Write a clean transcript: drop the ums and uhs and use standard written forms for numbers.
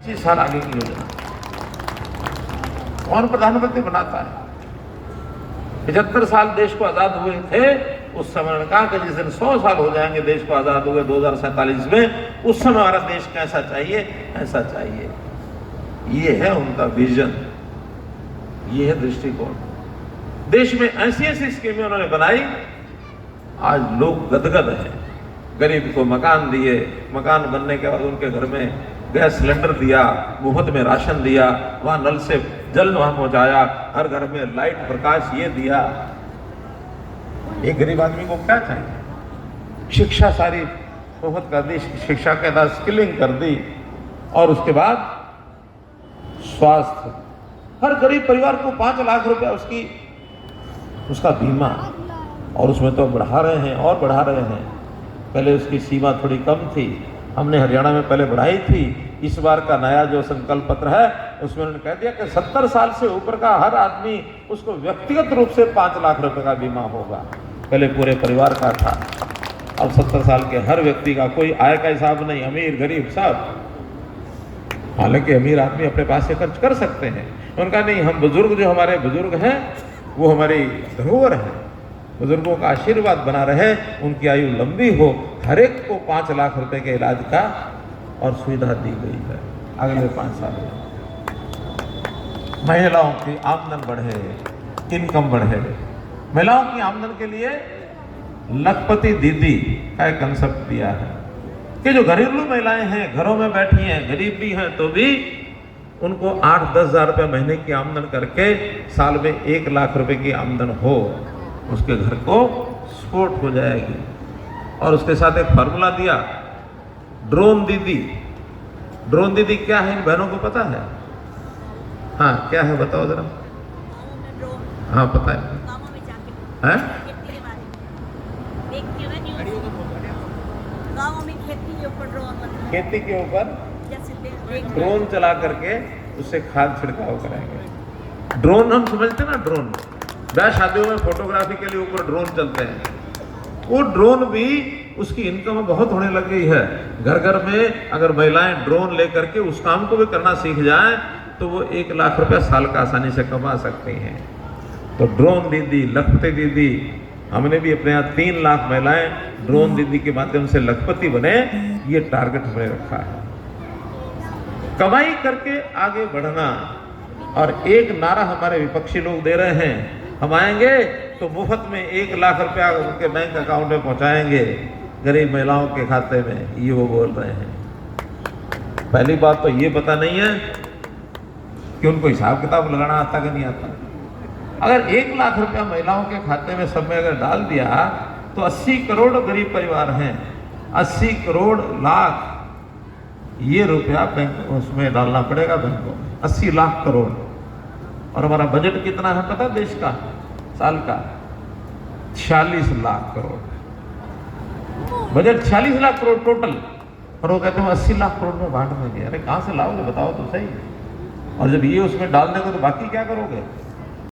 25 साल आगे की योजना कौन प्रधानमंत्री बनाता है? 75 साल देश को आजाद हुए थे, उस समय ने कहा कि जिस दिन 100 साल हो जाएंगे देश को आजाद हुए 2047 में, उस समय हमारा देश कैसा चाहिए, ऐसा चाहिए। ये है उनका विजन, ये है दृष्टिकोण। देश में ऐसी ऐसी स्कीमें उन्होंने बनाई, आज लोग गदगद हैं। गरीब को मकान दिए, मकान बनने के बाद उनके घर में गैस सिलेंडर दिया, मुफ्त में राशन दिया, वहां नल से जल वहां पहुंचाया, हर घर में लाइट प्रकाश ये दिया। एक गरीब आदमी को क्या चाहिए? शिक्षा सारी मुफ्त कर दी, शिक्षा के साथ स्किलिंग कर दी, और उसके बाद स्वास्थ्य। हर गरीब परिवार को 5 लाख रुपया उसका बीमा, और उसमें तो बढ़ा रहे हैं और बढ़ा रहे हैं। पहले उसकी सीमा थोड़ी कम थी, हमने हरियाणा में पहले बढ़ाई थी। इस बार का नया जो संकल्प पत्र है उसमें उन्होंने कह दिया कि 70 साल से ऊपर का हर आदमी उसको व्यक्तिगत रूप से 5 लाख रुपए का बीमा होगा। पहले पूरे परिवार का था, अब 70 साल के हर व्यक्ति का, कोई आय का हिसाब नहीं, अमीर गरीब सब। हालांकि अमीर आदमी अपने पास से खर्च कर सकते हैं, उनका नहीं। हम बुजुर्ग, जो हमारे बुजुर्ग हैं वो हमारी धरोहर है, बुजुर्गों का आशीर्वाद बना रहे, उनकी आयु लंबी हो। हर एक को 5 लाख रुपए के इलाज का और सुविधा दी गई है अगले 5 साल में। महिलाओं की आमदन बढ़े, इनकम बढ़े। महिलाओं की आमदन के लिए लखपति दीदी का एक कंसेप्ट दिया है कि जो घरेलू महिलाएं हैं, घरों में बैठी हैं, गरीब भी हैं, तो भी उनको 8-10 हजार रुपये महीने की आमदन करके साल में 1 लाख रुपए की आमदन हो, उसके घर को सपोर्ट हो जाएगी। और उसके साथ एक फार्मूला दिया, ड्रोन दीदी। ड्रोन दीदी क्या है, इन बहनों को पता है? हाँ, क्या है बताओ जरा। हाँ पता है, हैं? खेती के ऊपर ड्रोन चला करके उससे खाद छिड़काव कराएंगे। ड्रोन हम समझते ना, ड्रोन ब्याह शादियों में फोटोग्राफी के लिए ऊपर ड्रोन चलते हैं, वो ड्रोन भी उसकी इनकम बहुत होने लग गई है। घर घर में अगर महिलाएं ड्रोन लेकर के उस काम को भी करना सीख जाएं तो वो 1 लाख रुपया साल का आसानी से कमा सकती हैं। तो ड्रोन दीदी, लखपति दीदी, हमने भी अपने यहाँ 3 लाख महिलाएं ड्रोन दीदी के माध्यम से लखपति बने, ये टारगेट हमने रखा है। कमाई करके आगे बढ़ना। और एक नारा हमारे विपक्षी लोग दे रहे हैं, हम आएंगे तो मुफ्त में 1 लाख रुपया उनके बैंक अकाउंट में पहुंचाएंगे गरीब महिलाओं के खाते में, ये वो बोल रहे हैं। पहली बात तो ये पता नहीं है कि उनको हिसाब किताब लगाना आता कि नहीं आता। अगर 1 लाख रुपया महिलाओं के खाते में सब में अगर डाल दिया तो 80 करोड़ गरीब परिवार हैं, 80 करोड़ लाख ये रुपया बैंक उसमें डालना पड़ेगा बैंकों में, 80 लाख करोड़। और हमारा बजट कितना है पता देश का साल का? 46 लाख करोड़ बजट, 46 लाख करोड़ टोटल। और वो कहते हैं 80 लाख करोड़ में बांट देंगे। अरे कहाँ से लाओगे बताओ तो सही। और जब ये उसमें डाल देंगे तो बाकी क्या करोगे?